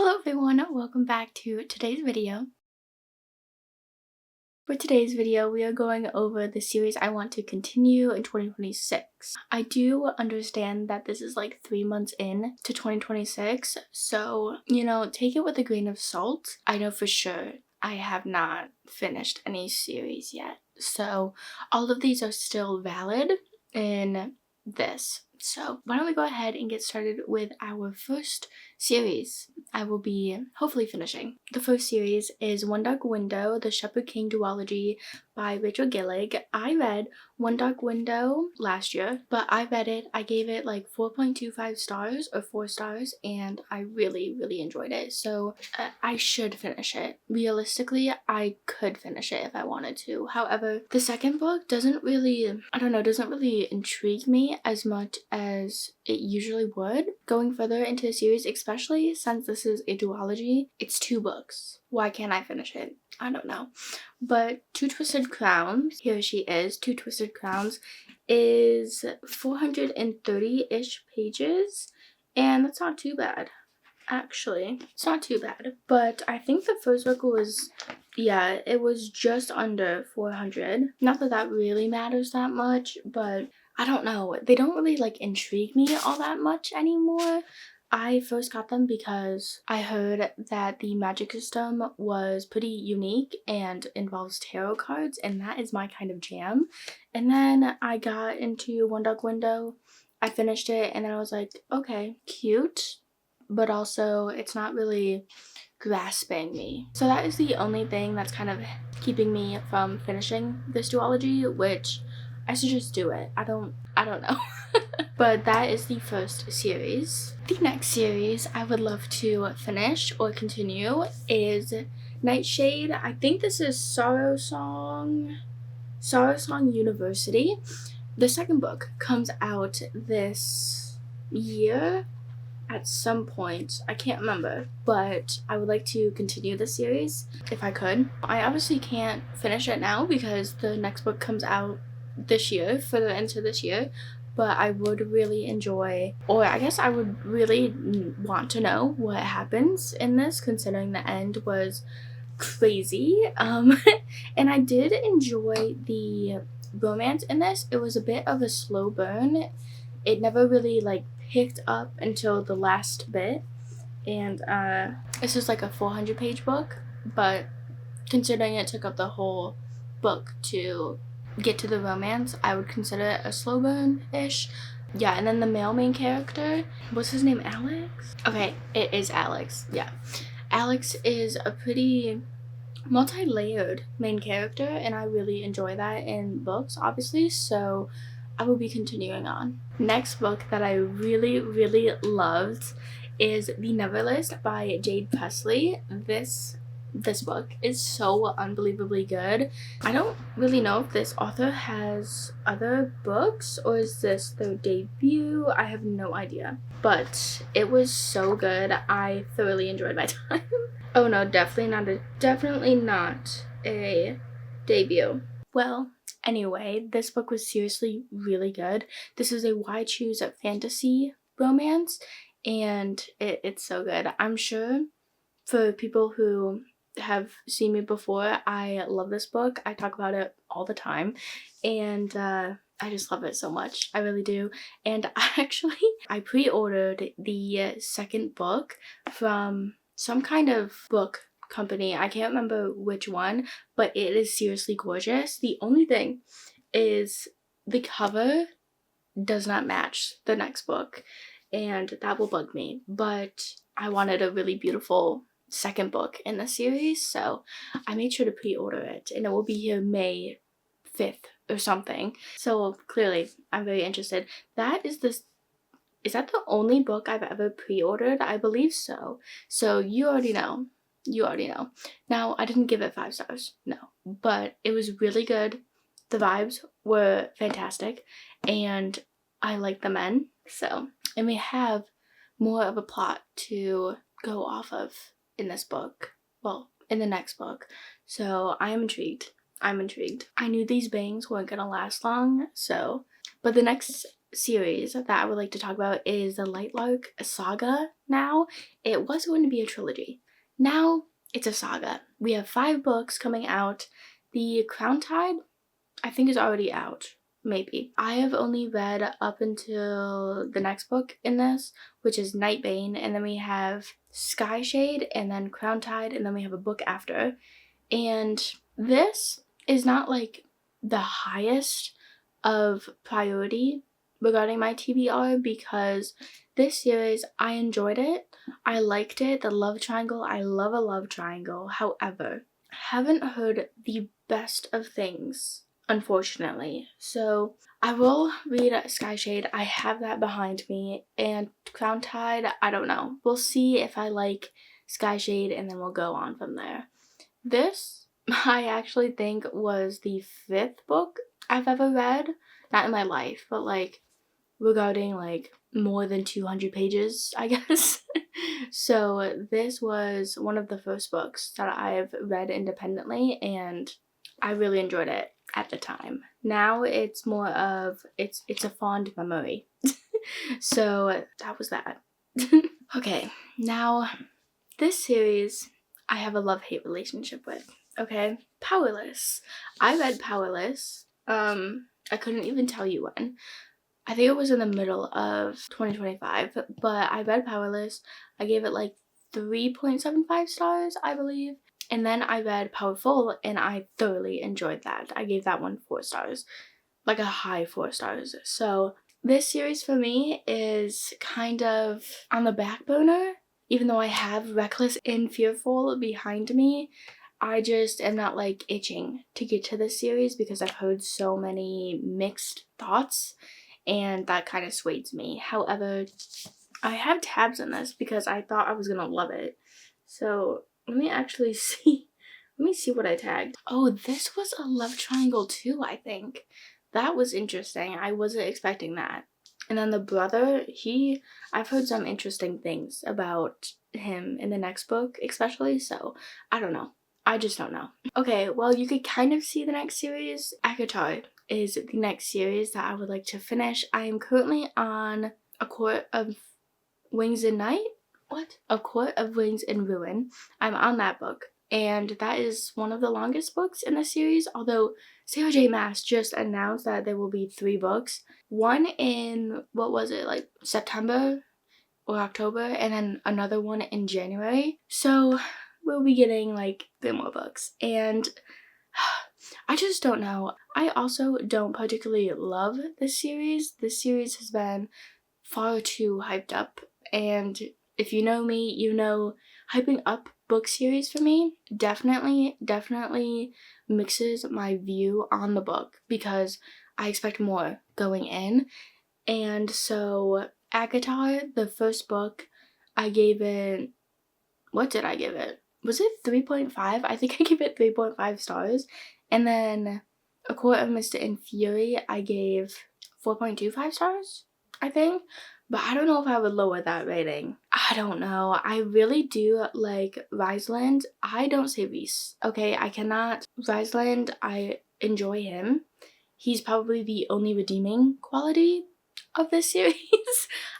Hello everyone, welcome back to today's video. For today's video, we are going over the series I want to continue in 2026. I do understand that this is like 3 months in to 2026, so, take it with a grain of salt. I know for sure I have not finished any series yet, so all of these are still valid in this. So why don't we go ahead and get started with our first series I will be hopefully finishing. The first series is One Dark Window, The Shepherd King duology by Rachel Gillig. I read One Dark Window last year, but I read it, I gave it like 4.25 stars or 4 stars, and I really enjoyed it. So I should finish it. Realistically, I could finish it if I wanted to. However, the second book doesn't really intrigue me as much as it usually would. Going further into the series, especially since this is a duology, it's 2 books. Why can't I finish it? I don't know. But Two Twisted Crowns, here she is, Two Twisted Crowns is 430-ish pages, and that's not too bad. Actually, it's not too bad. But I think the first book was, it was just under 400. Not that that really matters that much, but I don't know. They don't really intrigue me all that much anymore. I first got them because I heard that the magic system was pretty unique and involves tarot cards, and that is my kind of jam. And then I got into One Dark Window. I finished it, and then I was like, okay, cute, but also it's not really grasping me. So that is the only thing that's kind of keeping me from finishing this duology, which I should just do it. I don't know. But that is the first series. The next series I would love to finish or continue is Nightshade. I think this is Sorrow Song University. The second book comes out this year at some point. I can't remember, but I would like to continue the series if I could. I obviously can't finish it now because the next book comes out this year, further into this year, but I would really enjoy, or I guess I would really want to know what happens in this, considering the end was crazy. And I did enjoy the romance in this. It was a bit of a slow burn. It never really picked up until the last bit, and this is like a 400-page book, but considering it took up the whole book to get to the romance, I would consider it a slow burn-ish. Yeah, and then the male main character, what's his name, Alex? Okay, it is Alex, yeah. Alex is a pretty multi-layered main character, and I really enjoy that in books, obviously, so I will be continuing on. Next book that I really loved is The Neverlist by Jade Presley. This book is so unbelievably good. I don't really know if this author has other books or is this their debut. I have no idea. But it was so good. I thoroughly enjoyed my time. Oh no, definitely not a debut. Well, anyway, this book was seriously really good. This is a Why Choose a Fantasy romance, and it's so good. I'm sure for people who have seen me before, I love this book. I talk about it all the time, and I just love it so much. I really do. And I pre-ordered the second book from some kind of book company. I can't remember which one, but it is seriously gorgeous. The only thing is the cover does not match the next book, and that will bug me. But I wanted a really beautiful second book in the series, so I made sure to pre-order it, and it will be here May 5th or something. So clearly I'm very interested. Is that the only book I've ever pre-ordered? I believe so. So you already know. Now, I didn't give it 5 stars, no, but it was really good. The vibes were fantastic, and I like the men. So, and we have more of a plot to go off of in this book. Well, in the next book. So I am intrigued. I knew these bangs weren't gonna last long, but the next series that I would like to talk about is the Lightlark saga now. It was going to be a trilogy. Now it's a saga. We have 5 books coming out. The Crown Tide, I think, is already out. Maybe. I have only read up until the next book in this, which is Nightbane, and then we have Skyshade, and then Crown Tide, and then we have a book after. And this is not like the highest of priority regarding my TBR, because this series, I enjoyed it. I liked it. The love triangle, I love a love triangle. However, haven't heard the best of things, unfortunately. So I will read Skyshade. I have that behind me. And Crown Tide, I don't know. We'll see if I like Skyshade, and then we'll go on from there. This, I actually think, was the 5th book I've ever read. Not in my life, but like regarding like more than 200 pages, I guess. So this was one of the first books that I've read independently, and I really enjoyed it at the time. Now it's more of, it's a fond memory. So that was that. Okay, now this series I have a love-hate relationship with, okay? Powerless. I read Powerless. I couldn't even tell you when. I think it was in the middle of 2025, but I read Powerless. I gave it like 3.75 stars, I believe. And then I read Powerful, and I thoroughly enjoyed that. I gave that one 4 stars, like a high 4 stars. So this series for me is kind of on the back burner. Even though I have Reckless and Fearful behind me, I just am not like itching to get to this series because I've heard so many mixed thoughts, and that kind of sways me. However, I have tabs in this because I thought I was gonna love it. So let me actually see. Let me see what I tagged. Oh, this was a love triangle too, I think. That was interesting. I wasn't expecting that. And then the brother, I've heard some interesting things about him in the next book, especially, so I don't know. I just don't know. Okay, well, you could kind of see the next series. ACOTAR is the next series that I would like to finish. I am currently on A Court of Wings and Night? What? A Court of Wings and Ruin. I'm on that book. And that is one of the longest books in the series, although Sarah J. Maas just announced that there will be 3 books. One in, what was it, like September or October, and then another one in January. So we'll be getting like 3 more books. And I just don't know. I also don't particularly love this series. This series has been far too hyped up. And if you know me, you know hyping up book series for me definitely mixes my view on the book, because I expect more going in. And so ACOTAR, the first book, I gave it, what did I give it? Was it 3.5? I think I gave it 3.5 stars. And then A Court of Mist and Fury, I gave 4.25 stars, I think. But I don't know if I would lower that rating. I don't know. I really do like Riseland. I don't say Reese, okay? I cannot. Riseland, I enjoy him. He's probably the only redeeming quality of this series.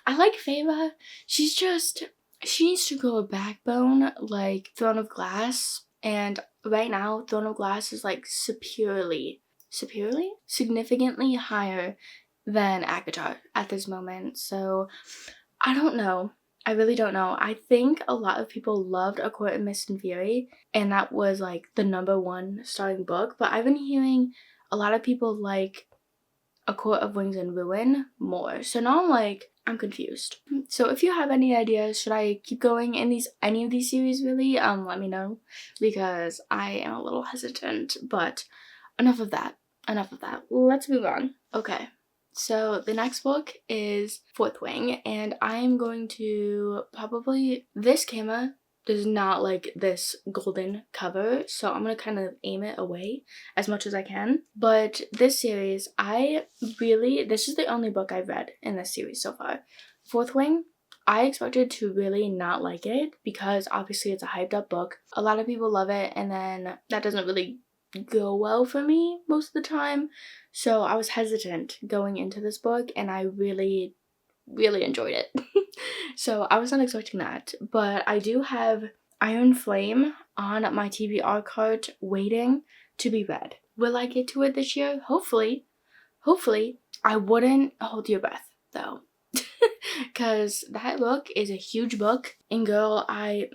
I like Feyre. she needs to grow a backbone like Throne of Glass. And right now, Throne of Glass is like significantly higher than ACOTAR at this moment. So I don't know. I really don't know. I think a lot of people loved A Court of Mist and Fury, and that was like the #1 starting book. But I've been hearing a lot of people like A Court of Wings and Ruin more. So now I'm confused. So if you have any ideas, should I keep going in any of these series really? Let me know, because I am a little hesitant. But enough of that. Let's move on. Okay. So the next book is Fourth Wing, and I'm going to probably, this camera does not like this golden cover, so I'm going to kind of aim it away as much as I can. But this series, this is the only book I've read in this series so far. Fourth Wing, I expected to really not like it, because obviously it's a hyped up book. A lot of people love it, and then that doesn't really go well for me most of the time. So I was hesitant going into this book, and I really, really enjoyed it. So I was not expecting that. But I do have Iron Flame on my TBR card waiting to be read. Will I get to it this year? Hopefully. Hopefully. I wouldn't hold your breath, though. Because that book is a huge book. And girl, I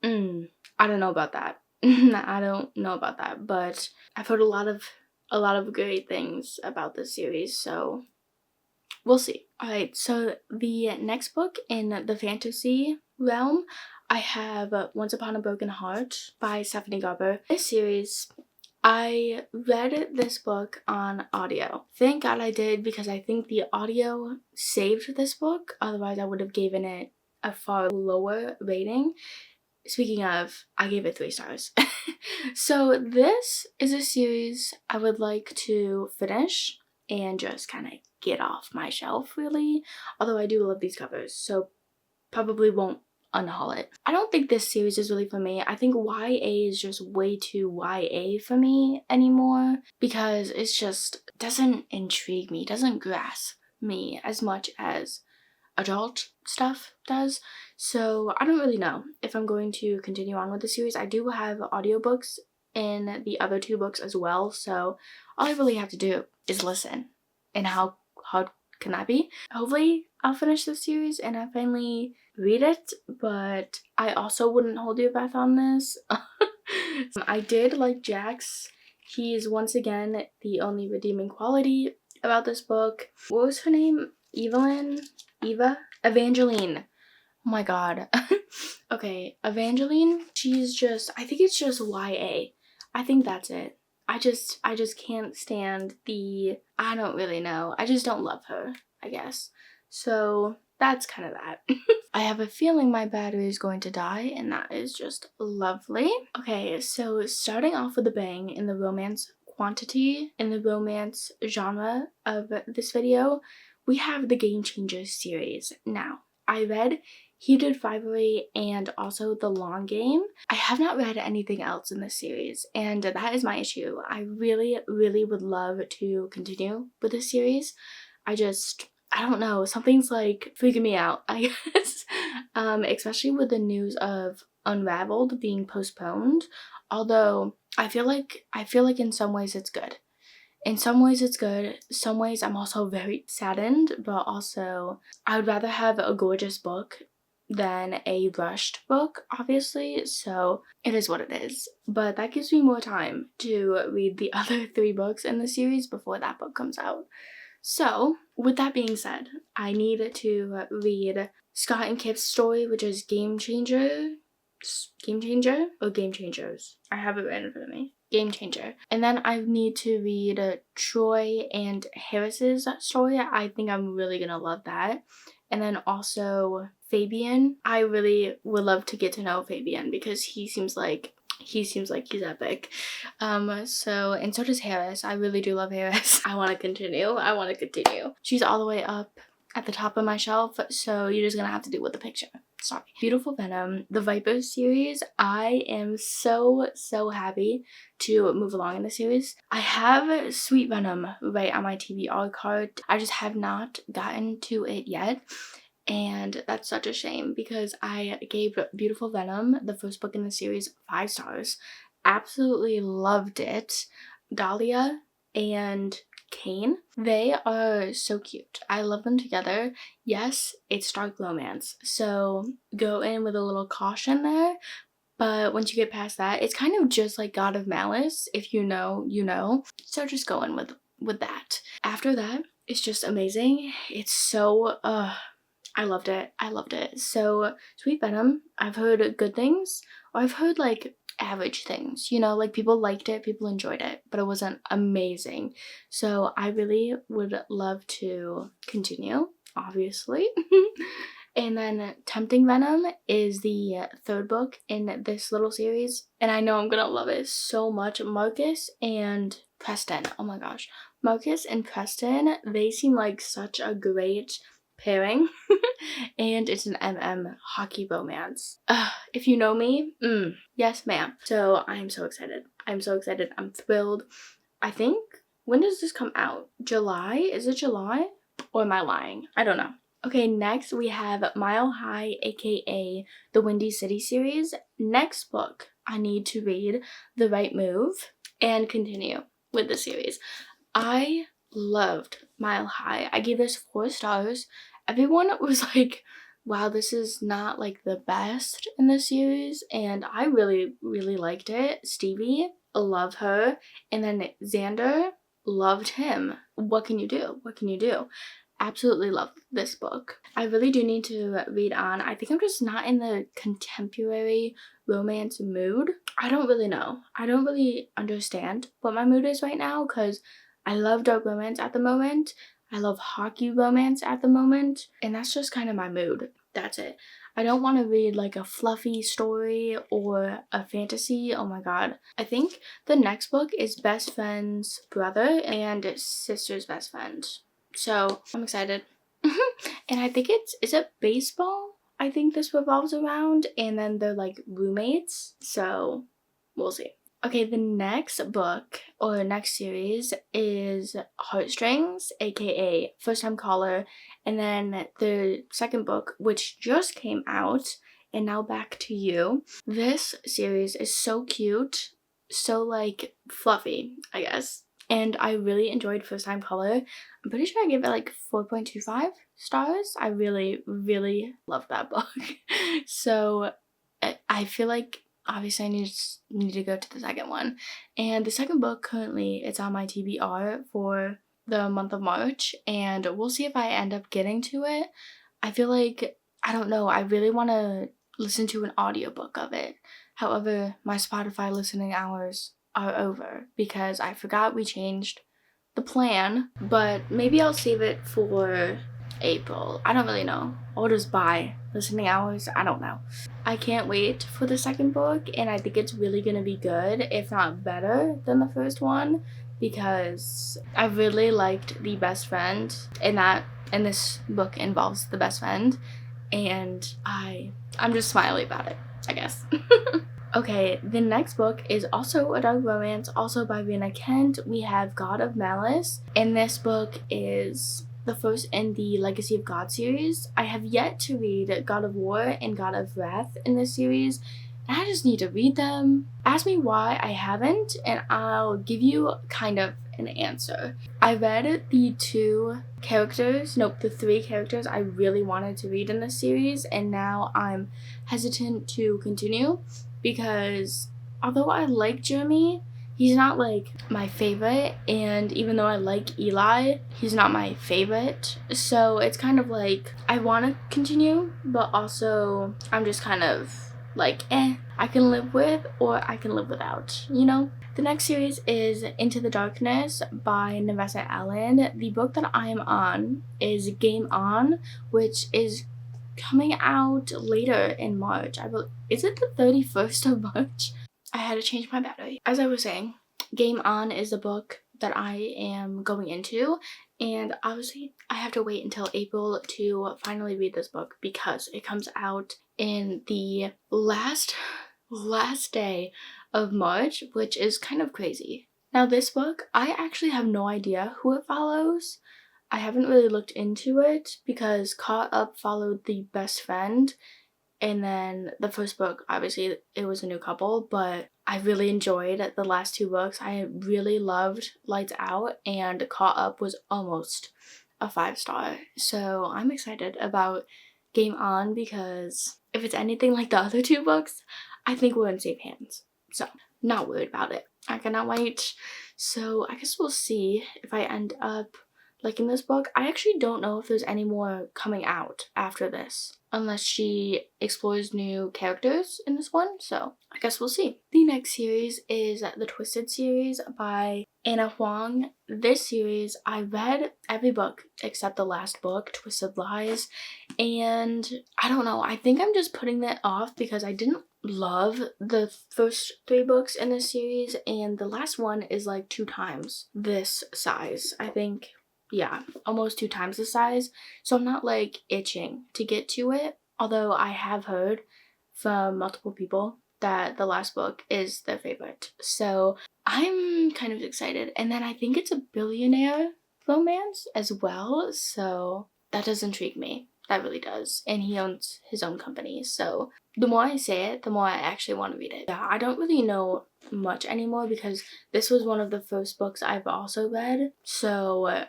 don't know about that. I don't know about that. But I've heard a lot of great things about this series. So we'll see. Alright, so the next book in the fantasy realm, I have Once Upon a Broken Heart by Stephanie Garber. This series, I read this book on audio. Thank God I did, because I think the audio saved this book. Otherwise, I would have given it a far lower rating. Speaking of, I gave it 3 stars. So this is a series I would like to finish and just kind of get off my shelf, really. Although I do love these covers, so probably won't unhaul it. I don't think this series is really for me. I think YA is just way too YA for me anymore, because it's just doesn't intrigue me, doesn't grasp me as much as adult stuff does. So I don't really know if I'm going to continue on with the series. I do have audiobooks in the other 2 books as well, so all I really have to do is listen. And how hard can that be? Hopefully I'll finish this series and I finally read it, but I also wouldn't hold your breath on this. I did like Jax. He is once again the only redeeming quality about this book. What was her name? Eva? Evangeline. Oh my god. Okay, Evangeline, she's just, I think it's just YA. I think that's it. I just can't stand I don't really know. I just don't love her, I guess. So that's kind of that. I have a feeling my battery is going to die, and that is just lovely. Okay, so starting off with a bang in the romance quantity, in the romance genre of this video, we have the Game Changers series. Now, I read Heated Rivalry and also The Long Game. I have not read anything else in this series, and that is my issue. I really, really would love to continue with this series. I don't know, something's like freaking me out, I guess. Especially with the news of Unraveled being postponed. Although I feel like in some ways it's good. In some ways it's good, some ways I'm also very saddened, but also I would rather have a gorgeous book than a rushed book, obviously, so it is what it is. But that gives me more time to read the other 3 books in the series before that book comes out. So, with that being said, I need to read Scott and Kip's story, which is Game Changer? Game Changer? Or Game Changers? I have it right in front of me. Game Changer. And then I need to read Troy and Harris's story. I think I'm really gonna love that. And then also Fabian. I really would love to get to know Fabian because he seems like he's epic. And so does Harris. I really do love Harris. I want to continue. She's all the way up at the top of my shelf, so you're just gonna have to do with the picture. Sorry. Beautiful Venom, the Viper series. I am so happy to move along in the series. I have Sweet Venom right on my TBR card. I just have not gotten to it yet. And that's such a shame because I gave Beautiful Venom, the first book in the series, 5 stars. Absolutely loved it. Dahlia and Kane, they are so cute. I love them together. Yes, it's dark romance, so go in with a little caution there. But once you get past that, it's kind of just like God of Malice. If you know, you know. So just go in with that. After that, it's just amazing. It's so, I loved it. So, Sweet Venom, I've heard good things, or I've heard like average things, you know, like people liked it, people enjoyed it, but it wasn't amazing. So I really would love to continue, obviously. And then Tempting Venom is the 3rd book in this little series, and I know I'm gonna love it so much. Marcus and Preston, oh my gosh. Marcus and Preston, they seem like such a great pairing. And it's an hockey romance. If you know me, yes ma'am. So I'm so excited. I'm so excited. I'm thrilled. I think, when does this come out? July? Is it July? Or am I lying? I don't know. Okay, next we have Mile High, aka the Windy City series. Next book I need to read, The Right Move, and continue with the series. I loved Mile High. I gave this 4 stars. Everyone was like, wow, this is not like the best in the series, and I really, really liked it. Stevie, love her, and then Xander, loved him. What can you do? What can you do? Absolutely love this book. I really do need to read on. I think I'm just not in the contemporary romance mood. I don't really know. I don't really understand what my mood is right now, because I love dark romance at the moment. I love hockey romance at the moment. And that's just kind of my mood. That's it. I don't want to read like a fluffy story or a fantasy. Oh my god. I think the next book is Best Friend's Brother and Sister's Best Friend. So I'm excited. And I think is it baseball? I think this revolves around. And then they're like roommates. So we'll see. Okay, the next book or next series is Heartstrings, aka First Time Caller, and then the second book, which just came out, and now Back to You. This series is so cute, so like fluffy, I guess, and I really enjoyed First Time Caller. I'm pretty sure I gave it like 4.25 stars. I really, really love that book. So I feel like obviously I need to go to the second one. And the second book, currently it's on my TBR for the month of March, and we'll see if I end up getting to it. I feel like, I don't know, I really want to listen to an audiobook of it. However, my Spotify listening hours are over because I forgot we changed the plan, but maybe I'll save it for April. I don't really know. Or just buy listening hours. I don't know. I can't wait for the second book, and I think it's really gonna be good, if not better than the first one, because I really liked the best friend, and this book involves the best friend, and I'm just smiley about it, I guess. Okay, the next book is also a dark romance, also by Rina Kent. We have God of Malice, and this book is the first in the Legacy of God series. I have yet to read God of War and God of Wrath in this series, and I just need to read them. Ask me why I haven't, and I'll give you kind of an answer. I read the 3 characters I really wanted to read in this series, and now I'm hesitant to continue because although I like Jeremy, he's not like my favorite, and even though I like Eli, he's not my favorite. So it's kind of like I want to continue, but also I'm just kind of like, I can live with or I can live without, you know? The next series is Into the Darkness by Nevessa Allen. The book that I am on is Game On, which is coming out later in March. Is it the 31st of March? I had to change my battery. As I was saying, Game On is the book that I am going into, and obviously I have to wait until April to finally read this book because it comes out in the last day of March, which is kind of crazy. Now this book, I actually have no idea who it follows. I haven't really looked into it because Caught Up followed the best friend, and then the first book, obviously it was a new couple, but I really enjoyed the last 2 books. I really loved Lights Out, and Caught Up was almost a 5-star. So I'm excited about Game On because if it's anything like the other 2 books, I think we're in safe hands. So not worried about it. I cannot wait. So I guess we'll see if I end up liking this book. I actually don't know if there's any more coming out after this, unless she explores new characters in this one, so I guess we'll see. The next series is the Twisted series by Anna Huang. This series, I read every book except the last book, Twisted Lies, and I don't know, I think I'm just putting that off because I didn't love the first 3 books in this series, and the last one is like 2 times this size. I think yeah, almost 2 times the size. So I'm not like itching to get to it. Although I have heard from multiple people that the last book is their favorite. So I'm kind of excited. And then I think it's a billionaire romance as well. So that does intrigue me. That really does. And he owns his own company. So the more I say it, the more I actually want to read it. Yeah, I don't really know much anymore because this was one of the first books I've also read. So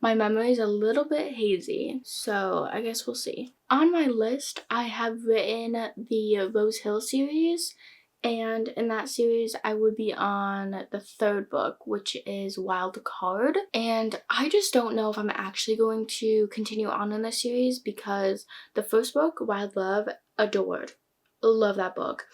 my memory is a little bit hazy. So I guess we'll see. On my list, I have written the Rose Hill series. And in that series, I would be on the third book, which is Wild Card. And I just don't know if I'm actually going to continue on in this series because the first book, Wild Love, adored. Love that book.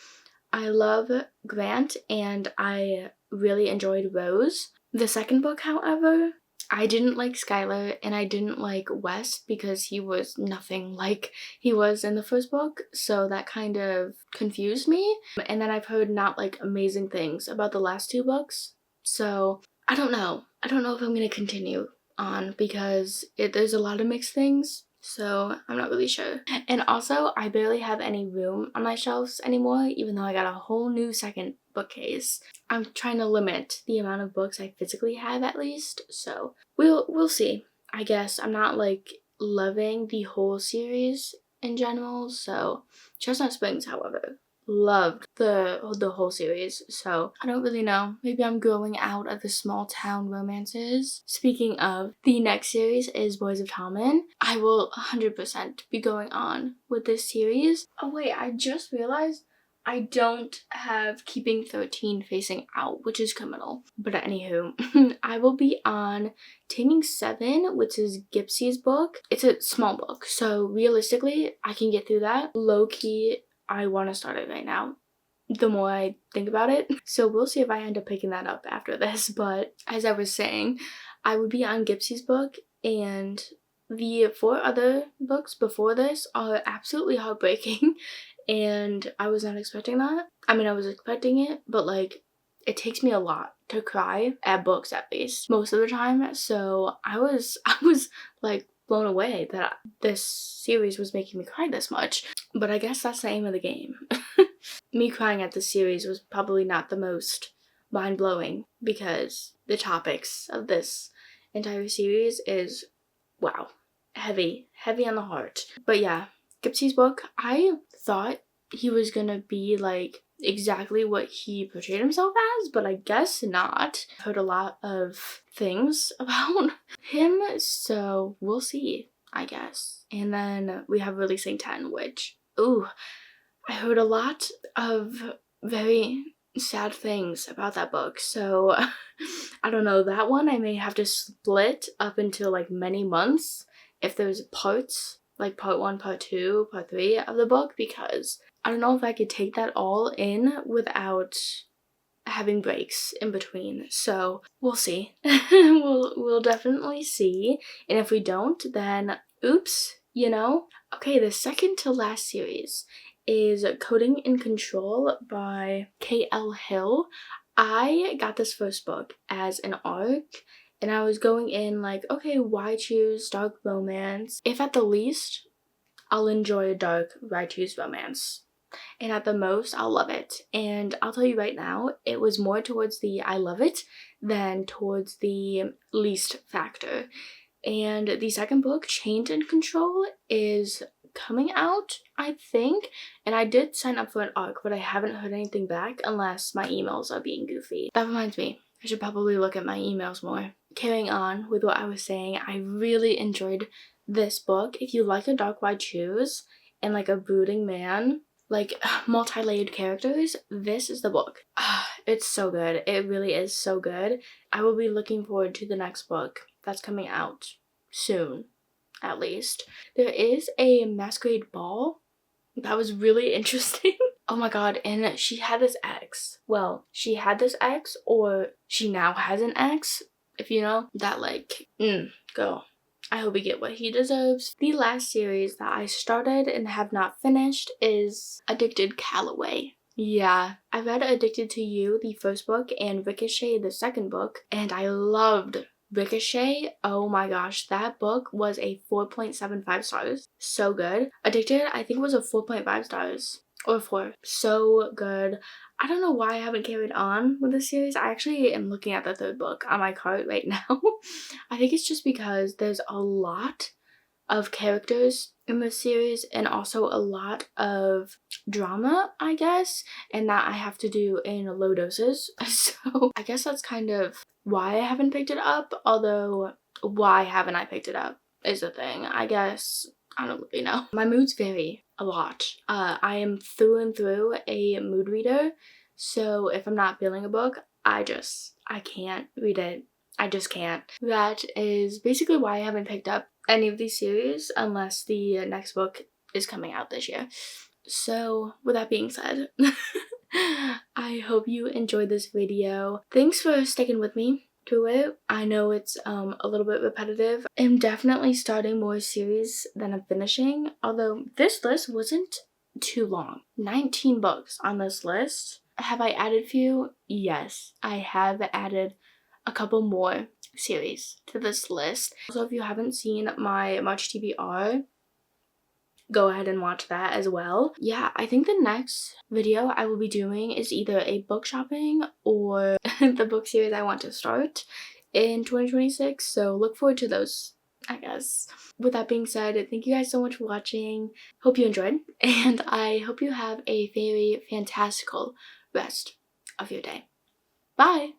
I love Grant and I really enjoyed Rose. The second book, however, I didn't like Skylar and I didn't like Wes because he was nothing like he was in the first book, so that kind of confused me. And then I've heard not like amazing things about the last 2 books, so I don't know. I don't know if I'm gonna continue on because there's a lot of mixed things. So I'm not really sure. And also, I barely have any room on my shelves anymore, even though I got a whole new second bookcase. I'm trying to limit the amount of books I physically have at least, so we'll see. I guess I'm not like loving the whole series in general, so Chestnut Springs, however, loved the whole series, so I don't really know. Maybe I'm growing out of the small town romances. Speaking of, the next series is Boys of Tommen. I will 100% be going on with this series. Oh wait, I just realized I don't have Keeping 13 facing out, which is criminal. But anywho, I will be on Taming 7, which is Gypsy's book. It's a small book, so realistically, I can get through that. Low-key, I want to start it right now, the more I think about it. So we'll see if I end up picking that up after this. But as I was saying, I would be on Gypsy's book, and the 4 other books before this are absolutely heartbreaking. And I was not expecting that. I mean, I was expecting it, but like, it takes me a lot to cry at books, at least most of the time. So I was like blown away that this series was making me cry this much. But I guess that's the aim of the game. Me crying at this series was probably not the most mind-blowing because the topics of this entire series is, wow, heavy on the heart. But yeah, Gypsy's book, I thought he was gonna be like exactly what he portrayed himself as, but I guess not. I've heard a lot of things about him, so we'll see, I guess. And then we have Releasing 10, which, ooh, I heard a lot of very sad things about that book, so I don't know, that one I may have to split up into like many months if there's parts, like part 1, part 2, part 3 of the book, because I don't know if I could take that all in without having breaks in between. So we'll see. we'll definitely see. And if we don't, then oops, you know? Okay, the second to last series is Coding in Control by K.L. Hill. I got this first book as an ARC, and I was going in like, okay, why choose dark romance? If at the least, I'll enjoy a dark why choose romance. And at the most, I'll love it. And I'll tell you right now, it was more towards the I love it than towards the least factor. And the second book, Chained in Control, is coming out, I think. And I did sign up for an ARC, but I haven't heard anything back unless my emails are being goofy. That reminds me, I should probably look at my emails more. Carrying on with what I was saying, I really enjoyed this book. If you like a dark why choose and like a brooding man, like multi-layered characters, this is the book. It's so good. It really is so good. I will be looking forward to the next book that's coming out soon, at least. There is a masquerade ball that was really interesting. Oh my god, and she had this ex. Well, she had this ex, or she now has an ex, if you know, that like, girl. I hope we get what he deserves. The last series that I started and have not finished is Addicted Calloway. Yeah, I read Addicted to You, the first book, and Ricochet, the second book, and I loved Ricochet, oh my gosh, that book was a 4.75 stars. So good. Addicted, I think was a 4.5 stars. Or 4. So good. I don't know why I haven't carried on with this series. I actually am looking at the third book on my cart right now. I think it's just because there's a lot of characters in this series and also a lot of drama, I guess, and that I have to do in low doses. So I guess that's kind of why I haven't picked it up, although why haven't I picked it up is the thing. I guess I don't really know. My moods vary a lot. I am through and through a mood reader, so if I'm not feeling a book, I can't read it. I just can't. That is basically why I haven't picked up any of these series unless the next book is coming out this year. So with that being said, I hope you enjoyed this video. Thanks for sticking with me through it. I know it's a little bit repetitive. I'm definitely starting more series than I'm finishing, although this list wasn't too long. 19 books on this list. Have I added few? Yes, I have added a couple more series to this list. Also, if you haven't seen my March TBR, go ahead and watch that as well. Yeah, I think the next video I will be doing is either a book shopping or the book series I want to start in 2026. So look forward to those, I guess. With that being said, thank you guys so much for watching. Hope you enjoyed, and I hope you have a very fantastical rest of your day. Bye!